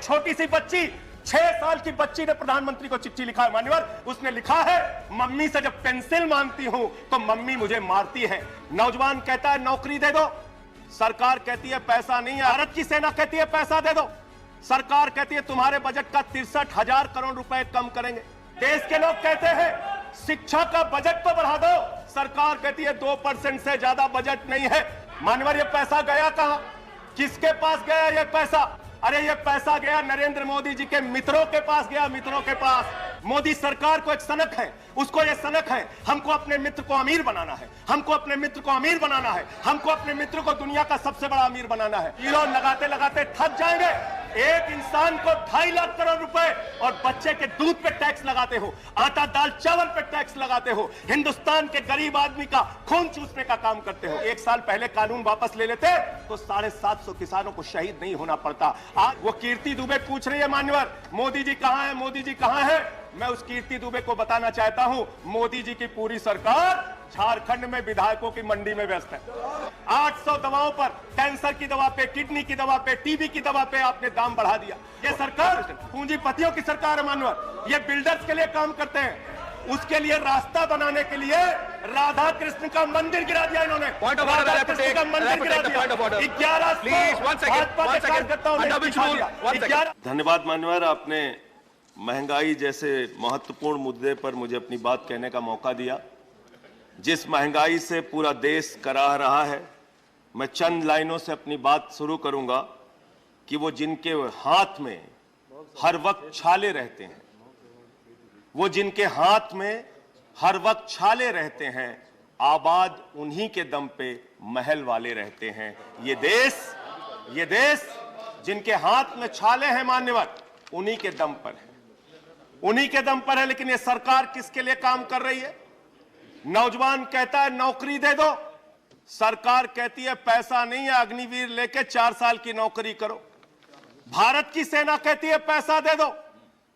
छोटी सी बच्ची 6 साल की बच्ची ने प्रधानमंत्री को चिट्ठी लिखा है मान्यवर। उसने लिखा है, मम्मी से जब पेंसिल मांगती हूं तो मम्मी मुझे मारती है। नौजवान कहता है नौकरी दे दो, सरकार कहती है पैसा नहीं है। भारत की सेना कहती है पैसा दे दो, सरकार कहती है तुम्हारे बजट का 63,000 करोड़ रुपए कम करेंगे। देश के लोग कहते हैं शिक्षा का बजट तो बढ़ा दो, सरकार कहती है 2% से ज्यादा बजट नहीं है। मान्यवर ये पैसा गया कहां, किसके पास गया ये पैसा? अरे ये पैसा गया नरेंद्र मोदी जी के मित्रों के पास गया, मित्रों के पास। मोदी सरकार को एक सनक है, उसको ये सनक है हमको अपने मित्र को अमीर बनाना है, हमको अपने मित्र को अमीर बनाना है, हमको अपने मित्र को दुनिया का सबसे बड़ा अमीर बनाना है। हीरो लगाते लगाते थक जाएंगे। एक इंसान को 2.5 लाख करोड़ रुपए और बच्चे के दूध पे टैक्स लगाते हो, आटा दाल चावल पे टैक्स लगाते हो, हिंदुस्तान के गरीब आदमी का खून चूसने का काम करते हो। 1 साल पहले कानून वापस ले लेते तो 750 किसानों को शहीद नहीं होना पड़ता। आज वो कीर्ति दुबे पूछ रही है मान्यवर मोदी जी कहां है, मोदी जी कहां है? मैं उस कीर्ति दुबे को बताना चाहता हूं, मोदी जी की पूरी सरकार झारखंड में विधायकों की मंडी में व्यस्त है। 800 दवाओं पर, कैंसर की दवा पे, किडनी की दवा पे, टीबी की दवा पे आपने दाम बढ़ा दिया। ये सरकार पूंजीपतियों की सरकार है मान्यवर। ये बिल्डर्स के लिए काम करते हैं, उसके लिए रास्ता बनाने के लिए राधा कृष्ण का मंदिर गिरा दिया इन्होंने। राधा कृष्ण का मंदिर गिरा दिया। 11 धन्यवाद मान्यवर, आपने महंगाई जैसे महत्वपूर्ण मुद्दे पर मुझे अपनी बात कहने का मौका दिया। जिस महंगाई से पूरा देश कराह रहा है, मैं चंद लाइनों से अपनी बात शुरू करूंगा कि वो जिनके हाथ में हर वक्त छाले रहते हैं, वो जिनके हाथ में हर वक्त छाले रहते हैं, आबाद उन्हीं के दम पे महल वाले रहते हैं। ये देश जिनके हाथ में छाले हैं मान्यवर, उन्हीं के दम पर है, उन्हीं के दम पर है। लेकिन ये सरकार किसके लिए काम कर रही है? नौजवान कहता है नौकरी दे दो, सरकार कहती है पैसा नहीं है, अग्निवीर लेके 4 साल की नौकरी करो। भारत की सेना कहती है पैसा दे दो,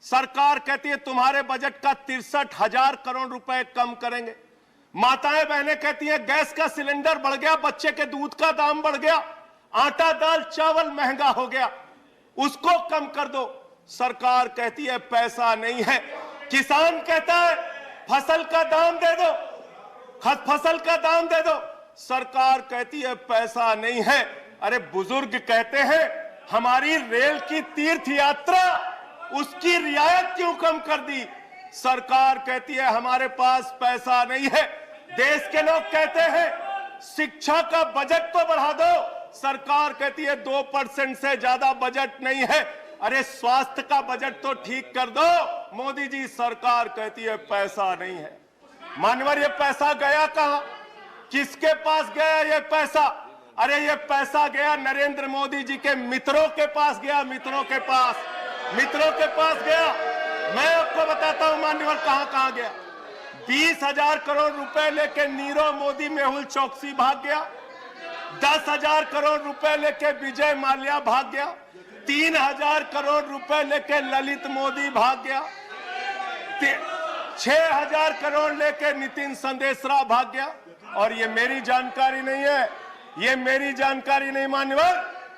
सरकार कहती है तुम्हारे बजट का 63,000 करोड़ रुपए कम करेंगे। माताएं बहनें कहती हैं गैस का सिलेंडर बढ़ गया, बच्चे के दूध का दाम बढ़ गया, आटा दाल चावल महंगा हो गया, उसको कम कर दो, सरकार कहती है पैसा नहीं है। किसान कहता है फसल का दाम दे दो, फसल का दाम दे दो, सरकार कहती है पैसा नहीं है। अरे बुजुर्ग कहते हैं हमारी रेल की तीर्थ यात्रा, उसकी रियायत क्यों कम कर दी? सरकार कहती है हमारे पास पैसा नहीं है। देश के लोग कहते हैं शिक्षा का बजट तो बढ़ा दो, सरकार कहती है 2% से ज्यादा बजट नहीं है। अरे स्वास्थ्य का बजट तो ठीक कर दो, मोदी जी सरकार कहती है पैसा नहीं है। मान्यवर ये पैसा गया कहां, किसके पास गया ये पैसा? अरे ये पैसा गया नरेंद्र मोदी जी के मित्रों के पास गया, मित्रों के पास गया। मैं आपको बताता हूं मान्यवर कहां कहां गया। 20,000 करोड़ रुपए लेके नीरव मोदी मेहुल चौकसी भाग गया, 10,000 करोड़ रुपए लेके विजय माल्या भाग गया, 3,000 करोड़ रुपए लेके ललित मोदी भाग गया, 6,000 करोड़ लेके नितिन संदेशरा भाग गया। और ये मेरी जानकारी नहीं है, ये मेरी जानकारी नहीं मान्यवर,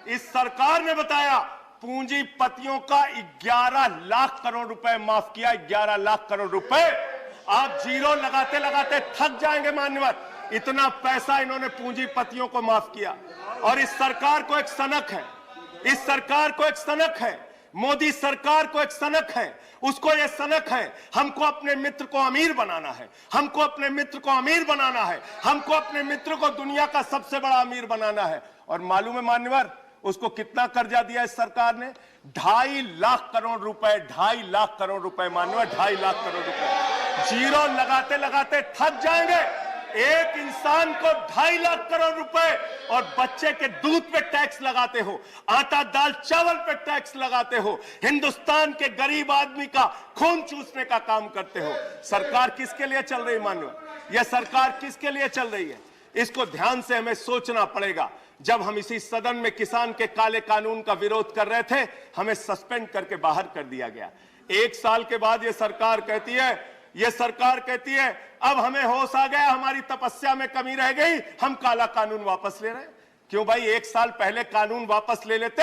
इस सरकार ने बताया पूंजीपतियों का 11 लाख करोड़ रुपए माफ किया। 11 लाख करोड़ रुपए आप जीरो लगाते लगाते थक जाएंगे मान्यवर, इतना पैसा इन्होंने पूंजीपतियों को माफ किया। और इस सरकार को एक सनक है, इस सरकार को एक सनक है, मोदी सरकार को एक सनक है, उसको यह सनक है हमको अपने मित्र को अमीर बनाना है, हमको अपने मित्र को अमीर बनाना है, हमको अपने मित्र को दुनिया का सबसे बड़ा अमीर बनाना है। और मालूम है मान्यवर उसको कितना कर्जा दिया इस सरकार ने? 2.5 लाख करोड़ रुपए, 2.5 लाख करोड़ रुपए मान्यवर, 2.5 लाख करोड़ रुपए। जीरो लगाते लगाते थक जाएंगे। एक इंसान को 2.5 लाख करोड़ रुपए और बच्चे के दूध पे टैक्स लगाते हो, आटा दाल चावल पे टैक्स लगाते हो, हिंदुस्तान के गरीब आदमी का खून चूसने का काम करते हो। सरकार किसके लिए चल रही मान्यवर? यह सरकार किसके लिए चल रही है? इसको ध्यान से हमें सोचना पड़ेगा। जब हम इसी सदन में किसान के काले कानून का विरोध कर रहे थे, हमें सस्पेंड करके बाहर कर दिया गया। 1 साल के बाद यह सरकार कहती है अब हमें होश आ गया, हमारी तपस्या में कमी रह गई, हम काला कानून वापस ले रहे हैं। क्यों भाई? 1 साल पहले कानून वापस ले लेते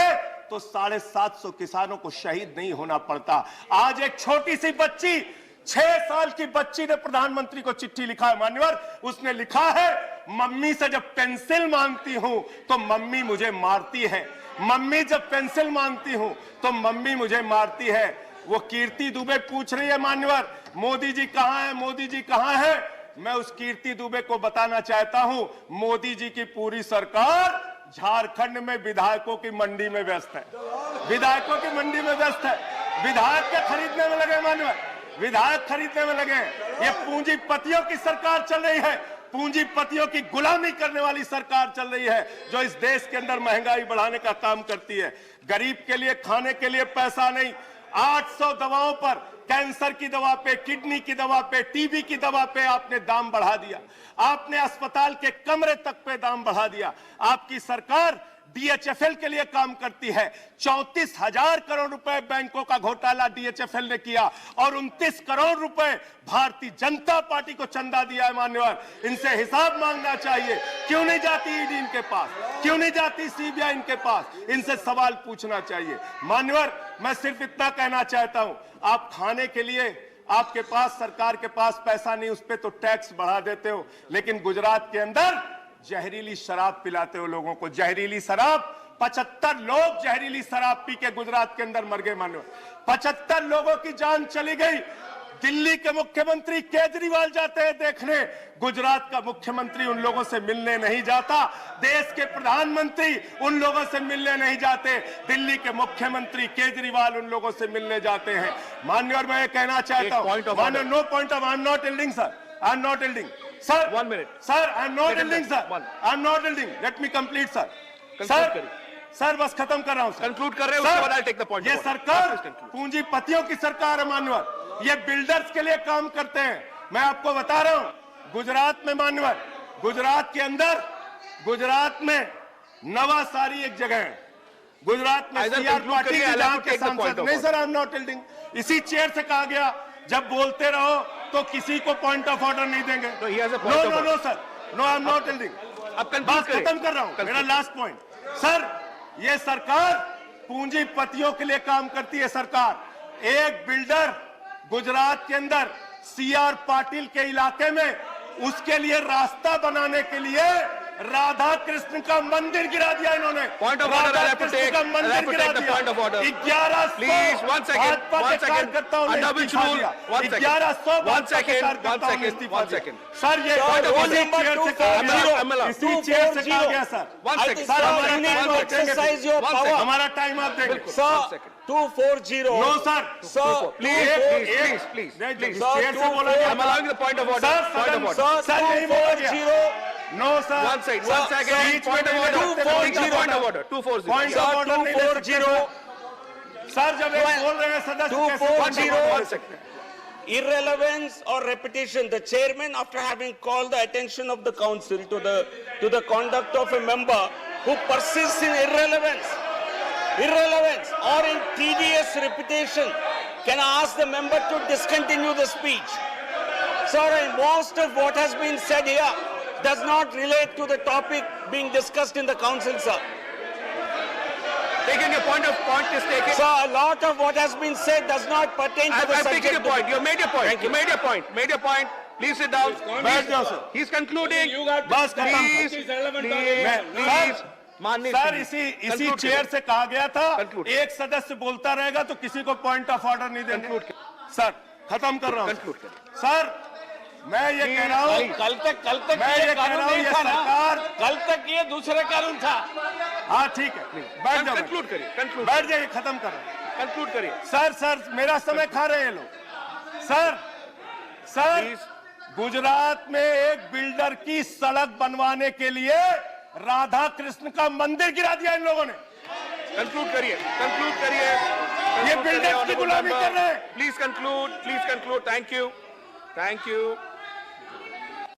तो 750 किसानों को शहीद नहीं होना पड़ता। आज एक छोटी सी बच्ची, 6 साल की बच्ची ने प्रधानमंत्री को चिट्ठी लिखा है मान्यवर। उसने लिखा है, मम्मी से जब पेंसिल मांगती हूं तो मम्मी मुझे मारती है, मम्मी जब पेंसिल मांगती हूं तो मम्मी मुझे मारती है। वो कीर्ति दुबे पूछ रही है मान्यवर, मोदी जी कहां है, मोदी जी कहां है। मैं उस कीर्ति दुबे को बताना चाहता हूं, मोदी जी की पूरी सरकार झारखंड में विधायकों की मंडी में व्यस्त है, विधायकों की मंडी में व्यस्त है। विधायक के खरीदने में लगे मान्यवर, विधायक खरीदने में लगे। ये पूंजीपतियों की सरकार चल रही है, पूंजीपतियों की गुलामी करने वाली सरकार चल रही है, जो इस देश के अंदर महंगाई बढ़ाने का काम करती है। गरीब के लिए खाने के लिए पैसा नहीं, 800 दवाओं पर, कैंसर की दवा पे, किडनी की दवा पे, टीबी की दवा पे आपने दाम बढ़ा दिया। आपने अस्पताल के कमरे तक पे दाम बढ़ा दिया। आपकी सरकार डीएचएफएल के लिए काम करती है। 34,000 करोड़ रुपए बैंकों का घोटाला डीएचएफएल ने किया और 29 करोड़ रुपए भारतीय जनता पार्टी को चंदा दिया है मान्यवर। इनसे हिसाब मांगना चाहिए। क्यों नहीं जाती ईडी इनके पास, क्यों नहीं जाती सीबीआई इनके पास, इनसे सवाल पूछना चाहिए मान्यवर। मैं सिर्फ इतना कहना चाहता हूं, आप खाने के लिए आपके पास, सरकार के पास पैसा नहीं, उस पर तो टैक्स बढ़ा देते हो, लेकिन गुजरात के अंदर जहरीली शराब पिलाते हो लोगों को, जहरीली शराब। 75 लोग जहरीली शराब पी के गुजरात के अंदर मर गए मानो, 75 लोगों की जान चली गई। दिल्ली के मुख्यमंत्री केजरीवाल जाते हैं देखने, गुजरात का मुख्यमंत्री उन लोगों से मिलने नहीं जाता। देश के प्रधानमंत्री उन लोगों से मिलने नहीं जाते, दिल्ली के मुख्यमंत्री केजरीवाल उन लोगों से मिलने जाते हैं माननीय। और मैं ये कहना चाहता हूं, no point of, I am not yielding sir, I am not yielding sir, 1 minute sir, I am not yielding sir, I am not yielding, let me complete sir. Sir बस खत्म कर रहा हूं, कंक्लूड कर रहे हैं, उसके बाद आई टेक द पॉइंट। ये सरकार पूंजीपतियों की सरकार है मान्यवर, ये बिल्डर्स के लिए काम करते हैं। मैं आपको बता रहा हूं, गुजरात में मान्यवर, गुजरात के अंदर, गुजरात में नवासारी एक जगह है, गुजरात में सीआर पाटिल जहां के सांसद। नहीं sir, I am not yielding, इसी चेयर से कहा गया जब बोलते रहो तो किसी को पॉइंट ऑफ ऑर्डर नहीं देंगे। No sir, no I am not yielding. अब बात खत्म कर रहा हूं, मेरा लास्ट पॉइंट। सर ये सरकार पूंजीपतियों के लिए काम करती है सरकार। एक बिल्डर गुजरात के अंदर सीआर पाटिल के इलाके में, उसके लिए रास्ता बनाने के लिए राधा कृष्ण का मंदिर गिरा दिया इन्होंने। Point of order, Radha Krishna का मंदिर गिरा दिया। Point of order 1100 please, 1 second, 1 second, under which rule, 1 second, 1 second, sir ये इसी चेयर से कहा गया sir. 1 second, exercise your power, हमारा टाइम आप देंगे sir। 240, no sir, sir, please, chair से बोला गया। I'm allowing the point of order, point of order. Sir नहीं बोला गया। No sir, 1 second, point of order, 240, point of order 240। Sir जब ये बोल रहे हैं सदस्य 240, irrelevance or repetition. The chairman, after having called the attention of the council to the conduct of a member who persists in irrelevance or in tedious repetition, can ask the member to discontinue the speech. Sir, most of what has been said here does not relate to the topic being discussed in the council, sir. Taking your point is taken. Sir, a lot of what has been said does not pertain to the I've subject. taken your point. You made your point. You made your point. Please sit down. बैठ जाओ sir. He's concluding. बस Please, sir इसी chair से कहा गया था, एक सदस्य बोलता रहेगा तो किसी को पॉइंट ऑफ ऑर्डर नहीं देंगे। सर खत्म कर रहा हूँ सर। मैं ये कह रहा हूँ, कल तक मैं ये कह रहा हूँ, ये सरकार, कल तक ये दूसरे कानून था। हाँ ठीक है, बैठ जाओ, कंक्लूड करिए, बैठ जाइए, खत्म कर रहा हूँ। कंक्लूड करिए। सर मेरा समय खा रहे हैं लोग। सर गुजरात में एक बिल्डर की सड़क बनवाने के लिए राधा कृष्ण का मंदिर गिरा दिया इन लोगों ने। कंक्लूड करिए। ये बिल्डर्स की गुलामी कर रहे हैं। Please conclude. Thank you.